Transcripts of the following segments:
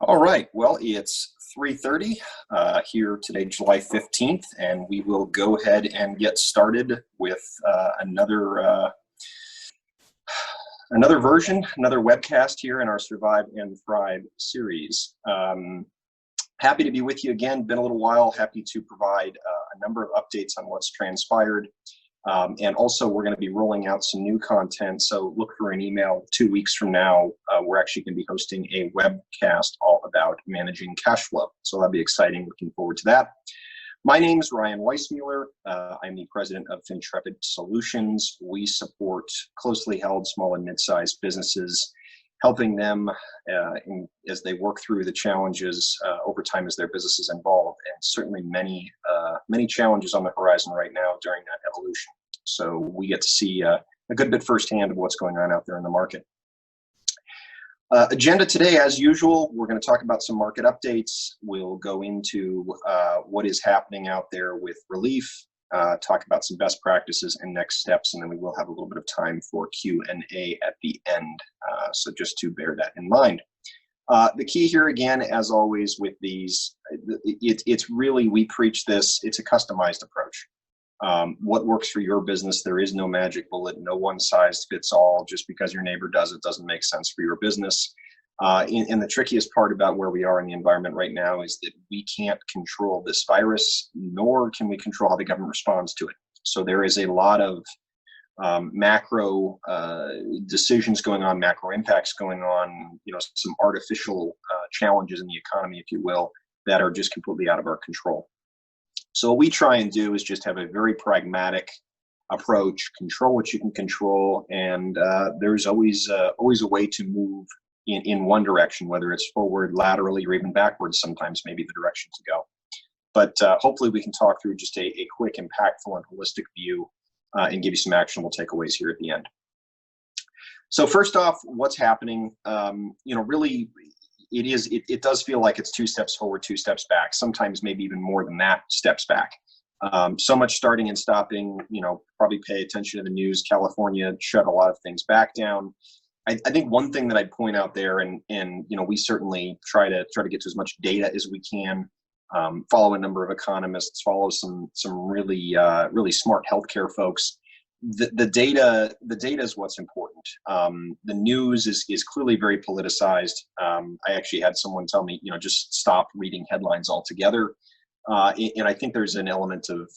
All right. Well, it's 3:30 here today, July 15th, and we will go ahead and get started with another version, another webcast here in our Survive and Thrive series. Happy to be with you again. Been a little while. Happy to provide a number of updates on what's transpired. And also, we're going to be rolling out some new content. So look for an email 2 weeks from now. We're actually going to be hosting a webcast all about managing cash flow. So that'll be exciting. Looking forward to that. My name is Ryan Weissmueller. I'm the president of FinTrepid Solutions. We support closely held small and mid-sized businesses, helping them as they work through the challenges over time as their businesses evolve, and certainly many challenges on the horizon right now during that evolution. So we get to see a good bit firsthand of what's going on out there in the market. Agenda today, as usual, we're going to talk about some market updates. We'll go into what is happening out there with relief, talk about some best practices and next steps, and then we will have a little bit of time for Q&A at the end. So just to bear that in mind. The key here, again, as always with these, it's really, we preach this, it's a customized approach. What works for your business, there is no magic bullet, no one size fits all. Just because your neighbor does it doesn't make sense for your business. And the trickiest part about where we are in the environment right now is that we can't control this virus, nor can we control how the government responds to it. So there is a lot of macro decisions going on, macro impacts going on, some artificial challenges in the economy, if you will, that are just completely out of our control. So what we try and do is just have a very pragmatic approach, control what you can control, and there's always a way to move in one direction, whether it's forward, laterally, or even backwards, sometimes maybe the direction to go. But hopefully we can talk through just a quick, impactful, and holistic view and give you some actionable takeaways here at the end. So first off, what's happening? Really, it does feel like it's 2 steps forward, 2 steps back. Sometimes maybe even more than that, steps back. So much starting and stopping. Probably pay attention to the news. California shut a lot of things back down. I think one thing that I'd point out there, and we certainly try to get to as much data as we can. Follow a number of economists, follow some really smart healthcare folks. The data is what's important. The news is clearly very politicized. I actually had someone tell me, just stop reading headlines altogether. And I think there's an element of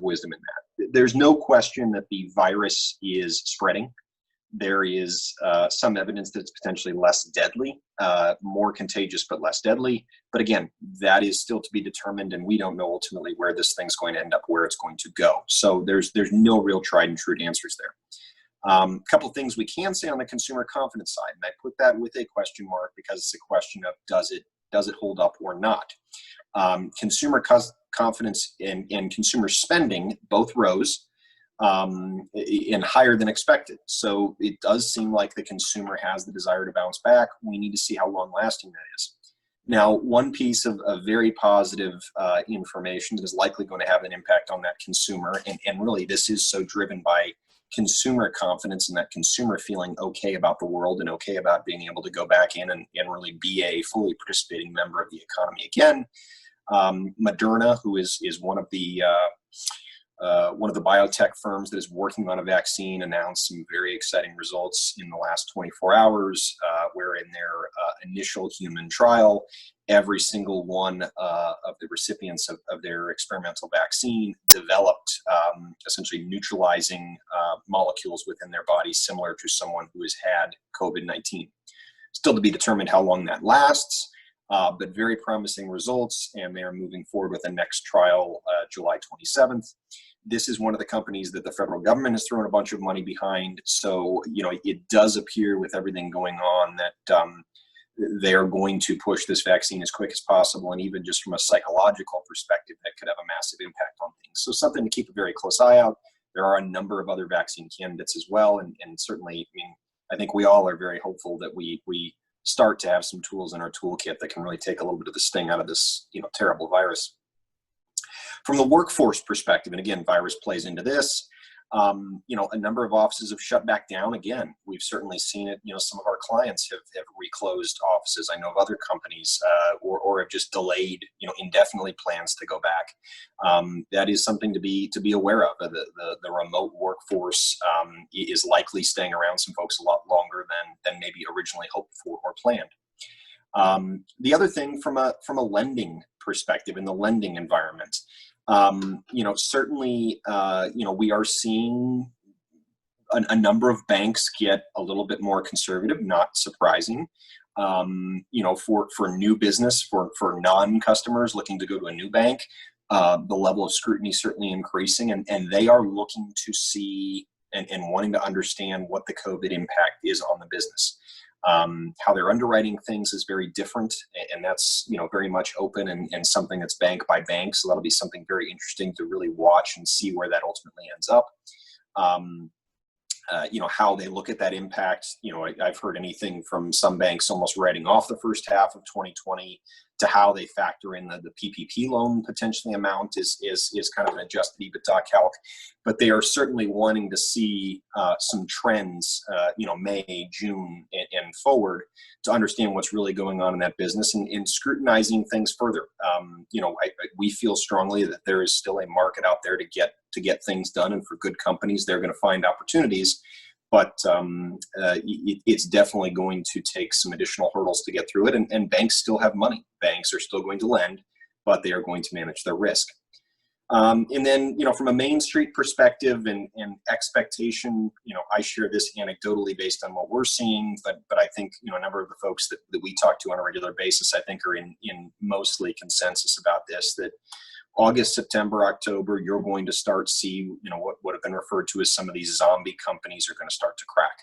wisdom in that. There's no question that the virus is spreading. There is some evidence that it's potentially less deadly, more contagious, but less deadly. But again, that is still to be determined, and we don't know ultimately where this thing's going to end up, where it's going to go. So there's no real tried and true answers there. A couple of things we can say on the consumer confidence side, and I put that with a question mark because it's a question of does it hold up or not. Consumer confidence and consumer spending both rose. And higher than expected. So it does seem like the consumer has the desire to bounce back. We need to see how long lasting that is. Now, one piece of very positive information that is likely going to have an impact on that consumer, and really this is so driven by consumer confidence and that consumer feeling okay about the world and okay about being able to go back in and really be a fully participating member of the economy again. Moderna, who is one of the biotech firms that is working on a vaccine, announced some very exciting results in the last 24 hours, where in their initial human trial, every single one of the recipients of their experimental vaccine developed essentially neutralizing molecules within their body, similar to someone who has had COVID-19. Still to be determined how long that lasts. But very promising results, and they are moving forward with the next trial July 27th. This is one of the companies that the federal government has thrown a bunch of money behind. So, it does appear with everything going on that they are going to push this vaccine as quick as possible. And even just from a psychological perspective, that could have a massive impact on things. So something to keep a very close eye out. There are a number of other vaccine candidates as well. And certainly, I think we all are very hopeful that we start to have some tools in our toolkit that can really take a little bit of the sting out of this, terrible virus. From the workforce perspective, and again, virus plays into this, A number of offices have shut back down again. We've certainly seen it. Some of our clients have reclosed offices. I know of other companies or have just delayed, indefinitely plans to go back. That is something to be aware of. The remote workforce is likely staying around some folks a lot longer than maybe originally hoped for or planned. The other thing from a lending perspective in the lending environment, certainly, we are seeing a number of banks get a little bit more conservative, not surprising. For new business, for non-customers looking to go to a new bank, the level of scrutiny is certainly increasing, and they are looking to see and wanting to understand what the COVID impact is on the business. How they're underwriting things is very different, and that's very much open and something that's bank by bank. So that'll be something very interesting to really watch and see where that ultimately ends up. How they look at that impact. I've heard anything from some banks almost writing off the first half of 2020 to how they factor in the PPP loan potentially amount is kind of an adjusted EBITDA calc. But they are certainly wanting to see some trends, May, June, and forward to understand what's really going on in that business and scrutinizing things further. We feel strongly that there is still a market out there to get things done, and for good companies, they're going to find opportunities. But it's definitely going to take some additional hurdles to get through it. And banks still have money. Banks are still going to lend, but they are going to manage their risk. And then, from a Main Street perspective and expectation, I share this anecdotally based on what we're seeing, but I think, a number of the folks that we talk to on a regular basis, I think are in mostly consensus about this, that August, September, October, you're going to start see, what have been referred to as some of these zombie companies are going to start to crack.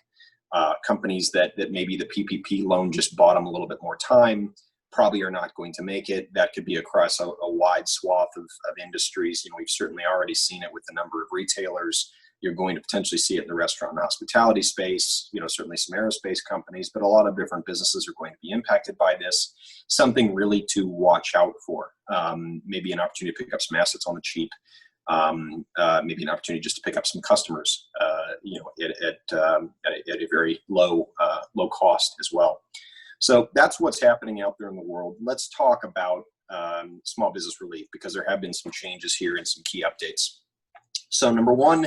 Companies that maybe the PPP loan just bought them a little bit more time, probably are not going to make it. That could be across a wide swath of industries. We've certainly already seen it with the number of retailers. You're going to potentially see it in the restaurant and hospitality space, certainly some aerospace companies, but a lot of different businesses are going to be impacted by this. Something really to watch out for. Maybe an opportunity to pick up some assets on the cheap. Maybe an opportunity just to pick up some customers, at a very low cost as well. So that's what's happening out there in the world. Let's talk about small business relief, because there have been some changes here and some key updates. So number one,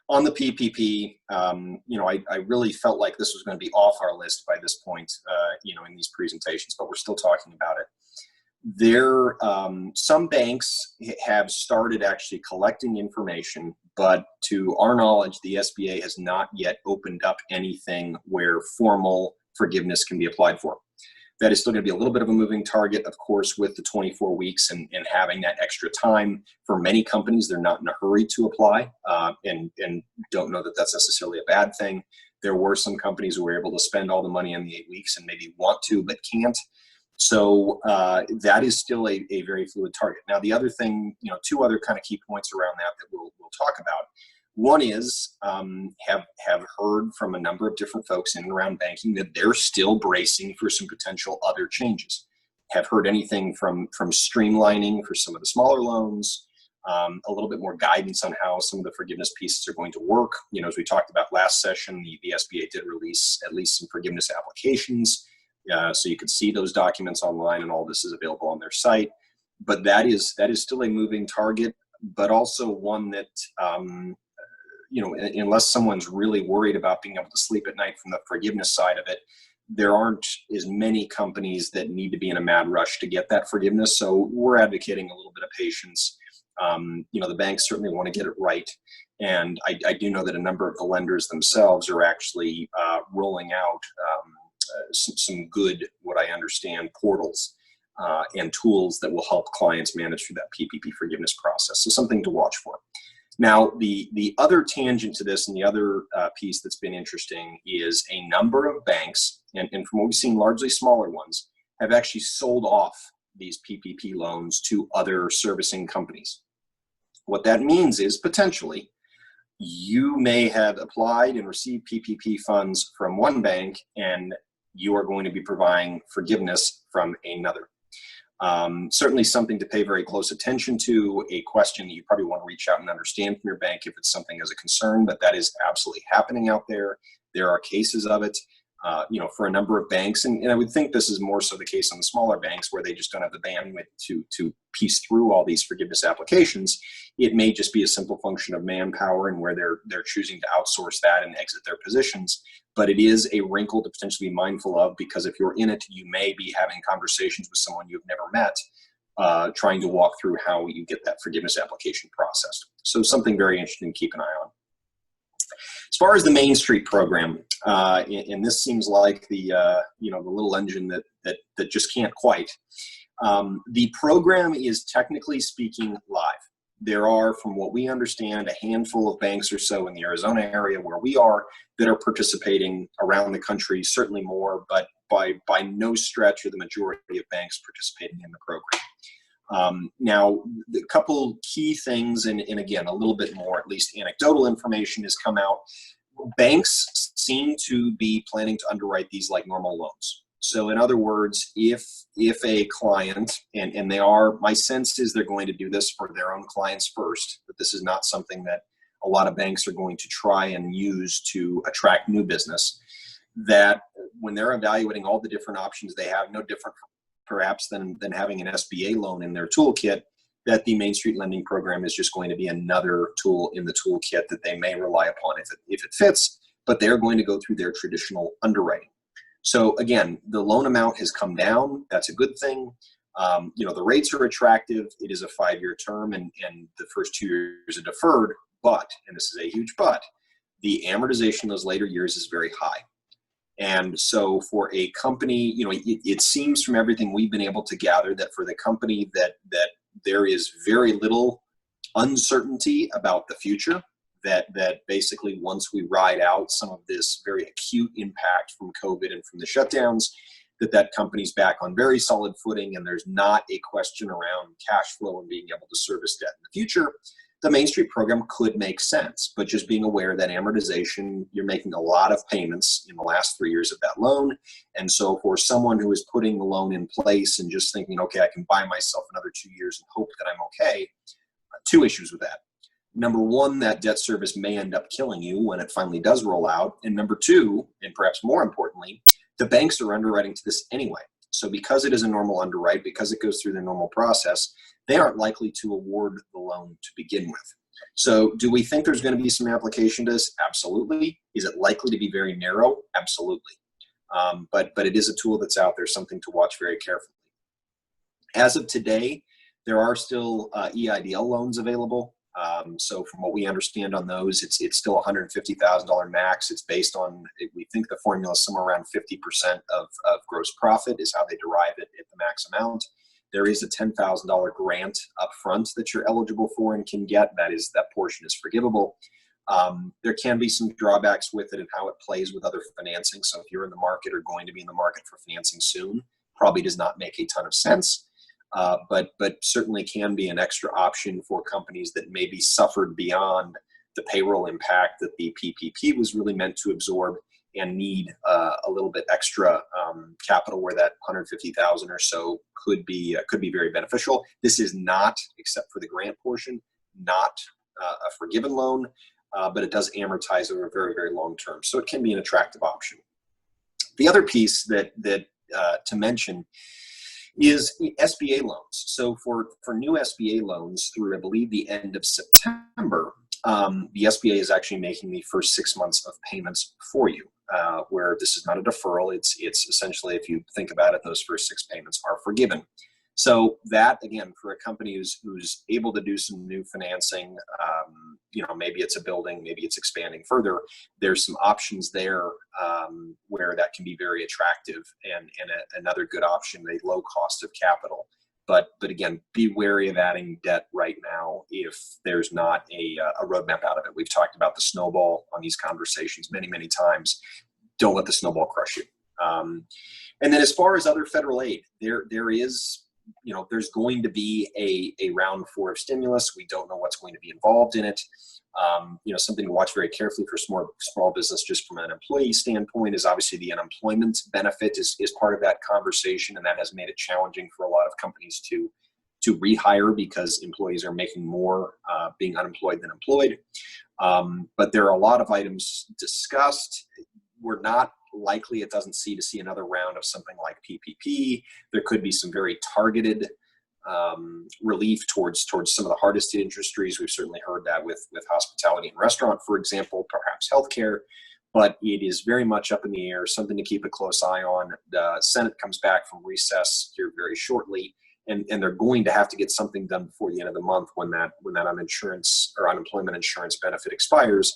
on the PPP, I really felt like this was going to be off our list by this point, in these presentations, but we're still talking about it. Some banks have started actually collecting information, but to our knowledge, the SBA has not yet opened up anything where formal forgiveness can be applied for. That is still going to be a little bit of a moving target, of course, with the 24 weeks and having that extra time. For many companies, they're not in a hurry to apply and don't know that that's necessarily a bad thing. There were some companies who were able to spend all the money in the 8 weeks and maybe want to, but can't. So that is still a very fluid target. Now, the other thing, two other kind of key points around that we'll talk about. One is have heard from a number of different folks in and around banking that they're still bracing for some potential other changes. Have heard anything from streamlining for some of the smaller loans, a little bit more guidance on how some of the forgiveness pieces are going to work. As we talked about last session, the SBA did release at least some forgiveness applications. So you could see those documents online, and all this is available on their site. But that is still a moving target, but also one that, unless someone's really worried about being able to sleep at night from the forgiveness side of it, there aren't as many companies that need to be in a mad rush to get that forgiveness. So we're advocating a little bit of patience. The banks certainly want to get it right. And I do know that a number of the lenders themselves are actually rolling out some good, what I understand, portals and tools that will help clients manage through that PPP forgiveness process. So something to watch for. Now, the other tangent to this and the other piece that's been interesting is a number of banks, and from what we've seen, largely smaller ones, have actually sold off these PPP loans to other servicing companies. What that means is potentially you may have applied and received PPP funds from one bank, and you are going to be providing forgiveness from another. Certainly something to pay very close attention to, a question that you probably want to reach out and understand from your bank if it's something as a concern, but that is absolutely happening out there. There are cases of it, for a number of banks. And I would think this is more so the case on the smaller banks where they just don't have the bandwidth to piece through all these forgiveness applications. It may just be a simple function of manpower and where they're choosing to outsource that and exit their positions. But it is a wrinkle to potentially be mindful of, because if you're in it, you may be having conversations with someone you've never met, trying to walk through how you get that forgiveness application processed. So something very interesting to keep an eye on. As far as the Main Street program, and this seems like the little engine that just can't quite. The program is technically speaking live. There are, from what we understand, a handful of banks or so in the Arizona area where we are that are participating. Around the country, certainly more, but by no stretch are the majority of banks participating in the program. Now, a couple key things, and again, a little bit more, at least anecdotal information has come out. Banks seem to be planning to underwrite these like normal loans. So in other words, if a client, and they are, my sense is they're going to do this for their own clients first, but this is not something that a lot of banks are going to try and use to attract new business, that when they're evaluating all the different options they have, no different perhaps than having an SBA loan in their toolkit, that the Main Street lending program is just going to be another tool in the toolkit that they may rely upon if it fits, but they're going to go through their traditional underwriting. So again, the loan amount has come down. That's a good thing. The rates are attractive. It is a 5-year term, and the first 2 years are deferred, but, and this is a huge but, the amortization in those later years is very high. And so for a company, it seems from everything we've been able to gather that for the company that there is very little uncertainty about the future, that basically once we ride out some of this very acute impact from COVID and from the shutdowns, that company's back on very solid footing, and there's not a question around cash flow and being able to service debt in the future, the Main Street program could make sense. But just being aware that amortization, you're making a lot of payments in the last 3 years of that loan. And so for someone who is putting the loan in place and just thinking, okay, I can buy myself another 2 years and hope that I'm okay, 2 issues with that. Number one, that debt service may end up killing you when it finally does roll out. And number two, and perhaps more importantly, the banks are underwriting to this anyway. So because it is a normal underwrite, because it goes through the normal process, they aren't likely to award the loan to begin with. So do we think there's going to be some application to this? Absolutely. Is it likely to be very narrow? Absolutely. But it is a tool that's out there, something to watch very carefully. As of today, there are still EIDL loans available. So from what we understand on those, it's still $150,000 max. It's based on, we think the formula is somewhere around 50% of gross profit is how they derive it at the max amount. There is a $10,000 grant up front that you're eligible for and can get. That portion is forgivable. There can be some drawbacks with it and how it plays with other financing. So if you're in the market or going to be in the market for financing soon, probably does not make a ton of sense. But certainly can be an extra option for companies that maybe suffered beyond the payroll impact that the PPP was really meant to absorb and need a little bit extra capital, where that $150,000 or so could be very beneficial. This is not, except for the grant portion, not a forgiven loan, but it does amortize over a very, very long term. So it can be an attractive option. The other piece that to mention is SBA loans. So for new SBA loans through, I believe, the end of September, the SBA is actually making the first 6 months of payments for you, where this is not a deferral. It's essentially, if you think about it, those first 6 payments are forgiven. So that, again, for a company who's able to do some new financing, maybe it's a building, maybe it's expanding further, there's some options there where that can be very attractive and another good option, a low cost of capital. But again, be wary of adding debt right now if there's not a roadmap out of it. We've talked about the snowball on these conversations many, many times. Don't let the snowball crush you. And then as far as other federal aid, there is there's going to be a round 4 of stimulus. We don't know what's going to be involved in it. Something to watch very carefully for small business, just from an employee standpoint, is obviously the unemployment benefit is part of that conversation, and that has made it challenging for a lot of companies to rehire because employees are making more being unemployed than employed. But there are a lot of items discussed. We're not likely, it doesn't see another round of something like PPP. There could be some very targeted relief towards some of the hardest hit industries. We've certainly heard that with hospitality and restaurant, for example, perhaps healthcare, but it is very much up in the air, something to keep a close eye on. The Senate comes back from recess here very shortly, and they're going to have to get something done before the end of the month when that unemployment insurance benefit expires.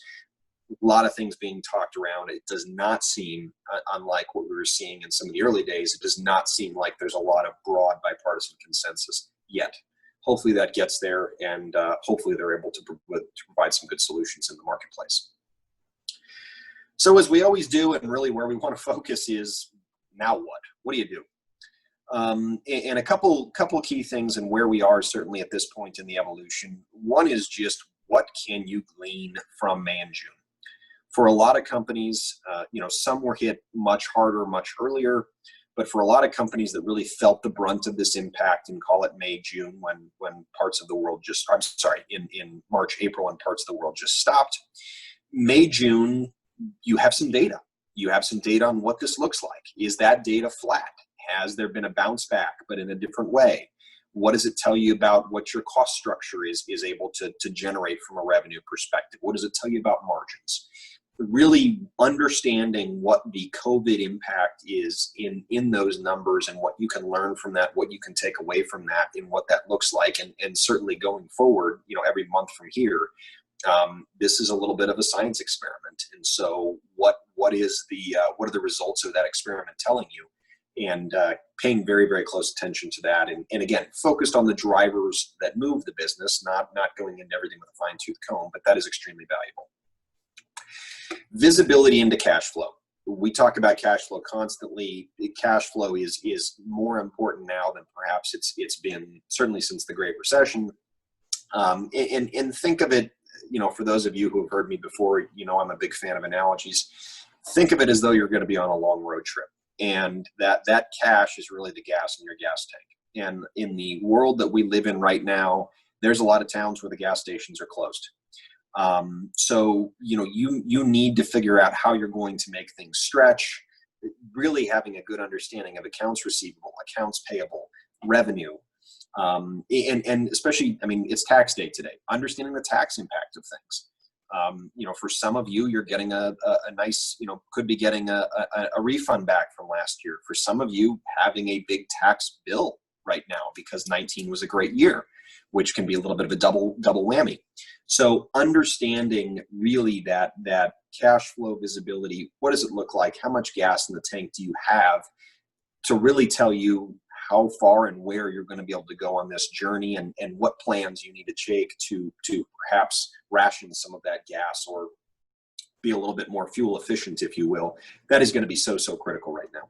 A lot of things being talked around. It does not seem, unlike what we were seeing in some of the early days, it does not seem like there's a lot of broad bipartisan consensus yet. Hopefully that gets there, and hopefully they're able to provide some good solutions in the marketplace. So as we always do, and really where we want to focus is, now what? What do you do? And a couple key things and where we are certainly at this point in the evolution. One is just, what can you glean from May and June? For a lot of companies, some were hit much harder, much earlier, but for a lot of companies that really felt the brunt of this impact, and call it May, June, when parts of the world in March, April, and parts of the world just stopped. May, June, you have some data. You have some data on what this looks like. Is that data flat? Has there been a bounce back, but in a different way? What does it tell you about what your cost structure is able to generate from a revenue perspective? What does it tell you about margins? Really understanding what the COVID impact is in those numbers, and what you can learn from that, what you can take away from that, and what that looks like. And certainly going forward, every month from here, this is a little bit of a science experiment. And so what are the results of that experiment telling you? And paying very, very close attention to that. And again, focused on the drivers that move the business, not going into everything with a fine-tooth comb, but that is extremely valuable. Visibility into cash flow. We talk about cash flow constantly. Cash flow is more important now than perhaps it's been, certainly since the Great Recession. And think of it, for those of you who have heard me before, I'm a big fan of analogies. Think of it as though you're going to be on a long road trip, and that cash is really the gas in your gas tank. And in the world that we live in right now, there's a lot of towns where the gas stations are closed. So you need to figure out how you're going to make things stretch, really having a good understanding of accounts receivable, accounts payable, revenue, and especially, it's tax day today, understanding the tax impact of things. For some of you, you're getting a nice, could be getting a refund back from last year. For some of you, having a big tax bill right now because 19 was a great year, which can be a little bit of a double whammy. So understanding really that cash flow visibility, what does it look like? How much gas in the tank do you have to really tell you how far and where you're going to be able to go on this journey, and what plans you need to take to perhaps ration some of that gas, or be a little bit more fuel efficient, if you will. That is going to be so critical right now.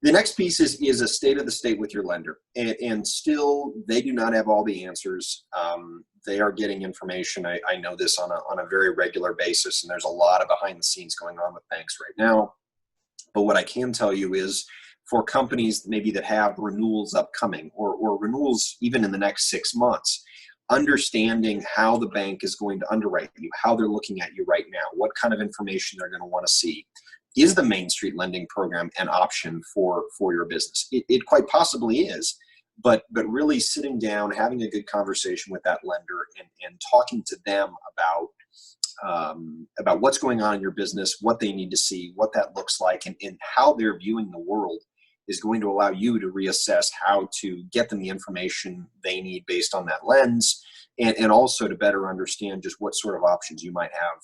The next piece is a state of the state with your lender, and still they do not have all the answers. They are getting information. I know this on a very regular basis, and there's a lot of behind the scenes going on with banks right now. But what I can tell you is, for companies maybe that have renewals upcoming, or renewals even in the next 6 months, understanding how the bank is going to underwrite you, how they're looking at you right now, what kind of information they're going to want to see. Is the Main Street lending program an option for your business? It quite possibly is, but really sitting down, having a good conversation with that lender, and talking to them about what's going on in your business, what they need to see, what that looks like, and how they're viewing the world, is going to allow you to reassess how to get them the information they need based on that lens, and also to better understand just what sort of options you might have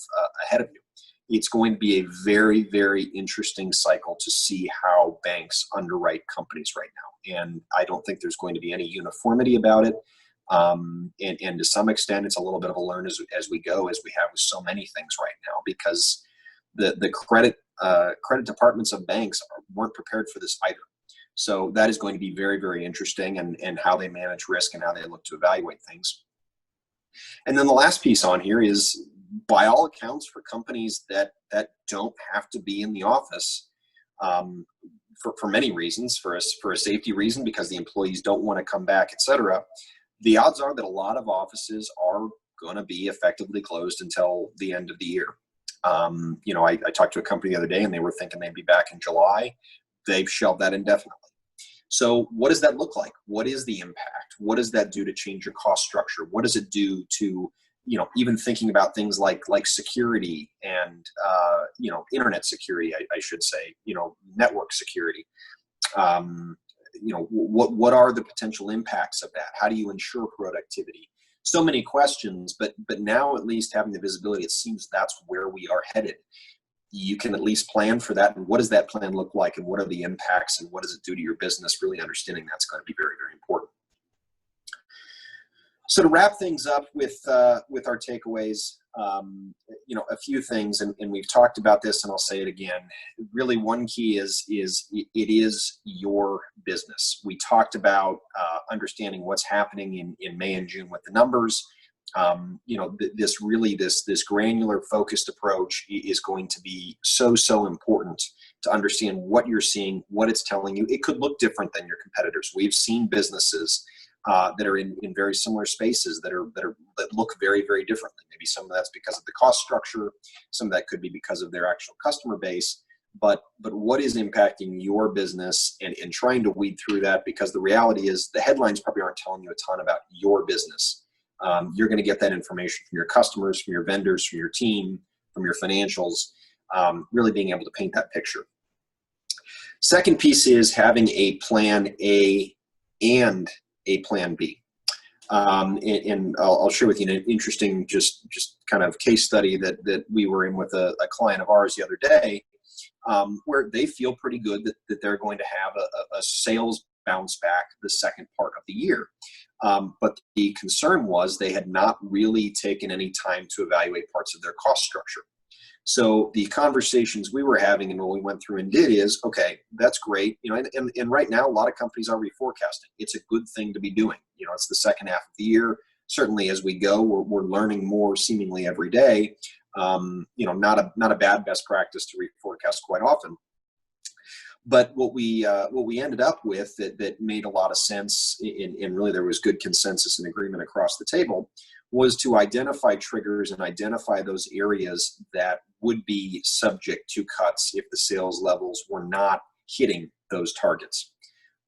ahead of you. It's going to be a very, very interesting cycle to see how banks underwrite companies right now. And I don't think there's going to be any uniformity about it. And to some extent, it's a little bit of a learn as we go, as we have with so many things right now, because the credit departments of banks weren't prepared for this either. So that is going to be very, very interesting, and how they manage risk and how they look to evaluate things. And then the last piece on here is, by all accounts, for companies that don't have to be in the office, for many reasons, for a safety reason, because the employees don't want to come back, et cetera, the odds are that a lot of offices are going to be effectively closed until the end of the year. I talked to a company the other day, and they were thinking they'd be back in July. They've shelved that indefinitely. So what does that look like? What is the impact? What does that do to change your cost structure? What does it do to, even thinking about things like security and, internet security, I should say, network security. What are the potential impacts of that? How do you ensure productivity? So many questions, but now, at least having the visibility, it seems that's where we are headed. You can at least plan for that. And what does that plan look like? And what are the impacts? And what does it do to your business? Really understanding that's going to be very, very important. So to wrap things up with our takeaways, a few things, and we've talked about this, and I'll say it again. Really, one key is it is your business. We talked about understanding what's happening in May and June with the numbers. This granular, focused approach is going to be so important to understand what you're seeing, what it's telling you. It could look different than your competitors. We've seen businesses that are in very similar spaces that look very, very differently. Maybe some of that's because of the cost structure. Some of that could be because of their actual customer base. But what is impacting your business, and trying to weed through that, because the reality is the headlines probably aren't telling you a ton about your business. You're going to get that information from your customers, from your vendors, from your team, from your financials, really being able to paint that picture. Second piece is having a plan A and a plan B. And I'll share with you an interesting just kind of case study that we were in with a client of ours the other day, where they feel pretty good that they're going to have a sales bounce back the second part of the year. But the concern was they had not really taken any time to evaluate parts of their cost structure. So the conversations we were having and what we went through and did is, okay, that's great. And right now, a lot of companies are reforecasting. It's a good thing to be doing. It's the second half of the year. Certainly as we go, we're learning more seemingly every day. Not a bad best practice to reforecast quite often. But what we ended up with that made a lot of sense, and really there was good consensus and agreement across the table, was to identify triggers and identify those areas that would be subject to cuts if the sales levels were not hitting those targets.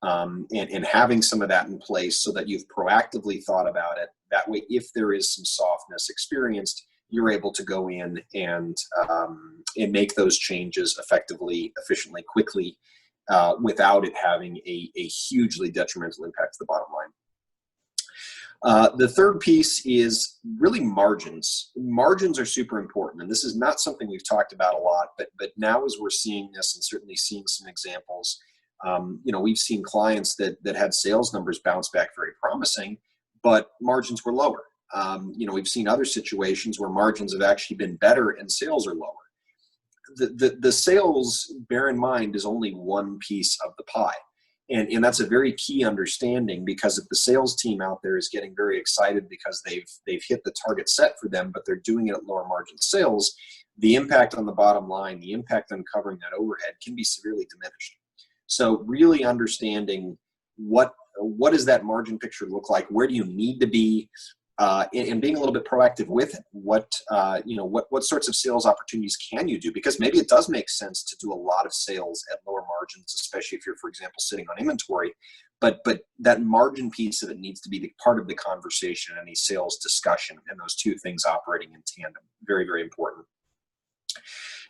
And having some of that in place so that you've proactively thought about it. That way, if there is some softness experienced, you're able to go in and make those changes effectively, efficiently, quickly, without it having a hugely detrimental impact to the bottom line. The third piece is really margins. Margins are super important, and this is not something we've talked about a lot, but now as we're seeing this and certainly seeing some examples, we've seen clients that had sales numbers bounce back very promising, but margins were lower. We've seen other situations where margins have actually been better and sales are lower. The sales, bear in mind, is only one piece of the pie. And that's a very key understanding, because if the sales team out there is getting very excited because they've hit the target set for them, but they're doing it at lower margin sales, the impact on the bottom line, the impact on covering that overhead can be severely diminished. So really understanding what does that margin picture look like? Where do you need to be? And being a little bit proactive with it. What sorts of sales opportunities can you do? Because maybe it does make sense to do a lot of sales at lower margins, especially if you're, for example, sitting on inventory. But that margin piece of it needs to be part of the conversation, any sales discussion, and those two things operating in tandem. Very, very important.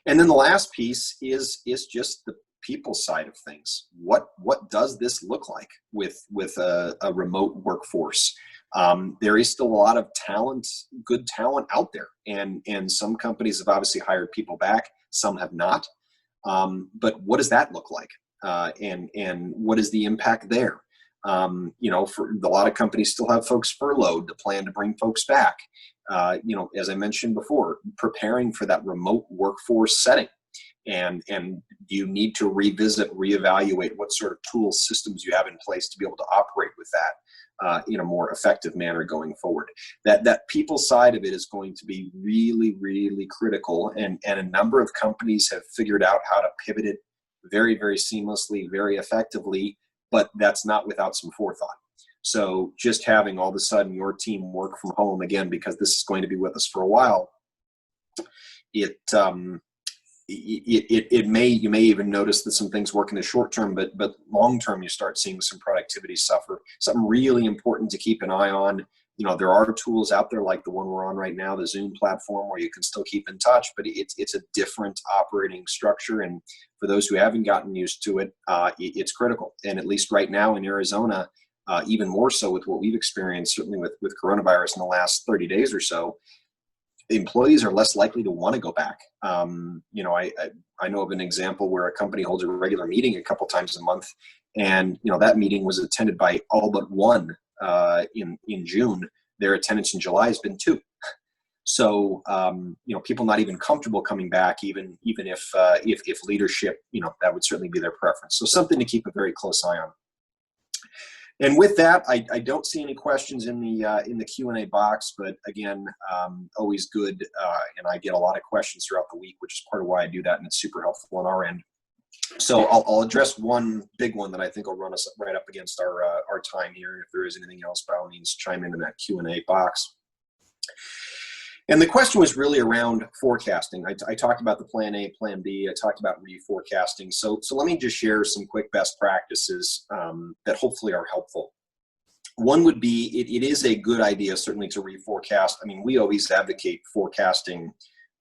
And then the last piece is just the people side of things. What does this look like with a remote workforce? There is still a lot of talent, good talent out there, and some companies have obviously hired people back, some have not. But what does that look like? And what is the impact there? For a lot of companies still have folks furloughed to plan to bring folks back. As I mentioned before, preparing for that remote workforce setting. and you need to revisit, reevaluate what sort of tools, systems you have in place to be able to operate with that in a more effective manner going forward. That people side of it is going to be really, really critical, and a number of companies have figured out how to pivot it very, very seamlessly, very effectively, but that's not without some forethought. So just having all of a sudden your team work from home, again, because this is going to be with us for a while, you may even notice that some things work in the short term, but long term you start seeing some productivity suffer. Something really important to keep an eye on. There are tools out there like the one we're on right now, the Zoom platform, where you can still keep in touch, but it's a different operating structure. And for those who haven't gotten used to it, it's critical. And at least right now in Arizona, even more so with what we've experienced, certainly with coronavirus in the last 30 days or so, employees are less likely to want to go back. I know of an example where a company holds a regular meeting a couple times a month, and that meeting was attended by all but one in June. Their attendance in July has been 2. So people not even comfortable coming back, even if leadership, that would certainly be their preference. So something to keep a very close eye on. And with that, I don't see any questions in the Q&A box, but again, always good, and I get a lot of questions throughout the week, which is part of why I do that, and it's super helpful on our end. So I'll address one big one that I think will run us right up against our time here. If there is anything else, by all means, chime in that Q&A box. And the question was really around forecasting. I talked about the plan A, plan B. I talked about reforecasting. So let me just share some quick best practices that hopefully are helpful. One would be, it is a good idea certainly to reforecast. I mean, we always advocate forecasting,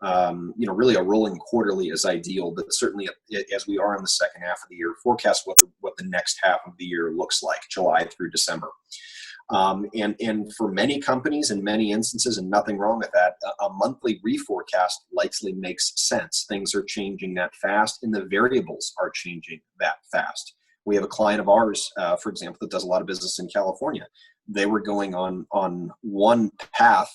really a rolling quarterly is ideal, but certainly as we are in the second half of the year, forecast what the next half of the year looks like, July through December. And for many companies, in many instances, and nothing wrong with that, a monthly reforecast likely makes sense. Things are changing that fast, and the variables are changing that fast. We have a client of ours, for example, that does a lot of business in California. They were going on one path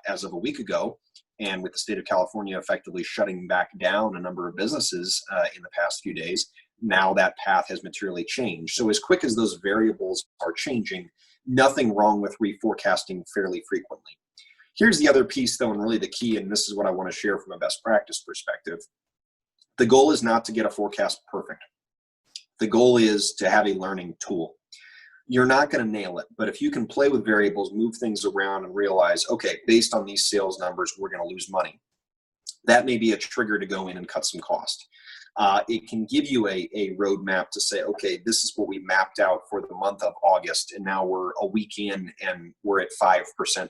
as of a week ago, and with the state of California effectively shutting back down a number of businesses in the past few days, now that path has materially changed. So as quick as those variables are changing, nothing wrong with reforecasting fairly frequently. Here's the other piece, though, and really the key, and this is what I want to share from a best practice perspective. The goal is not to get a forecast perfect. The goal is to have a learning tool. You're not going to nail it, but if you can play with variables, move things around, and realize, okay, based on these sales numbers, we're going to lose money, that may be a trigger to go in and cut some cost. It can give you a roadmap to say, okay, this is what we mapped out for the month of August, and now we're a week in and we're at 5%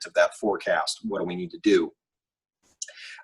of that forecast. What do we need to do?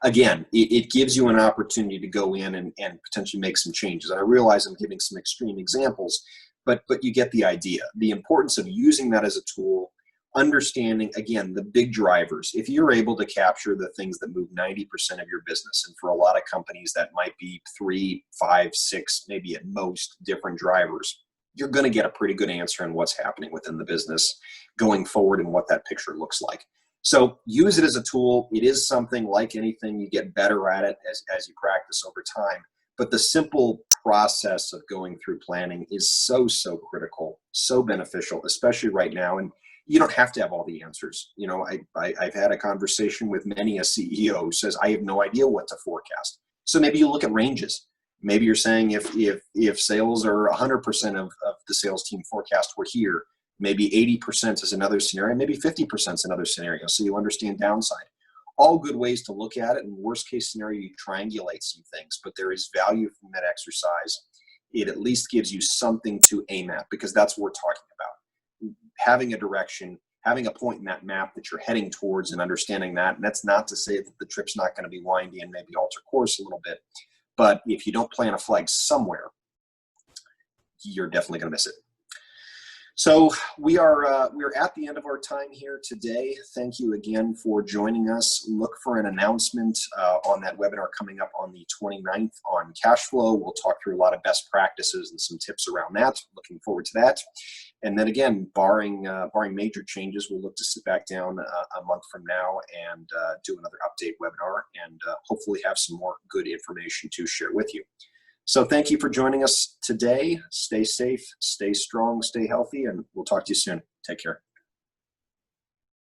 Again, it gives you an opportunity to go in and potentially make some changes. And I realize I'm giving some extreme examples, but you get the idea. The importance of using that as a tool, understanding, again, the big drivers. If you're able to capture the things that move 90% of your business, and for a lot of companies that might be 3, 5, 6, maybe at most different drivers, you're going to get a pretty good answer on what's happening within the business going forward and what that picture looks like. So use it as a tool. It is something like anything, you get better at it as you practice over time. But the simple process of going through planning is so critical, so beneficial, especially right now. And you don't have to have all the answers. I've had a conversation with many a CEO who says, I have no idea what to forecast. So maybe you look at ranges. Maybe you're saying if sales are 100% of the sales team forecast were here, maybe 80% is another scenario, maybe 50% is another scenario. So you understand downside. All good ways to look at it. In worst case scenario, you triangulate some things, but there is value from that exercise. It at least gives you something to aim at, because that's what we're talking about. Having a direction, having a point in that map that you're heading towards, and understanding that. And that's not to say that the trip's not going to be windy and maybe alter course a little bit. But if you don't plant a flag somewhere, you're definitely going to miss it. So we're at the end of our time here today. Thank you again for joining us. Look for an announcement on that webinar coming up on the 29th on cash flow. We'll talk through a lot of best practices and some tips around that. Looking forward to that. And then again, barring major changes, we'll look to sit back down a month from now and do another update webinar and hopefully have some more good information to share with you. So thank you for joining us today. Stay safe, stay strong, stay healthy, and we'll talk to you soon. Take care.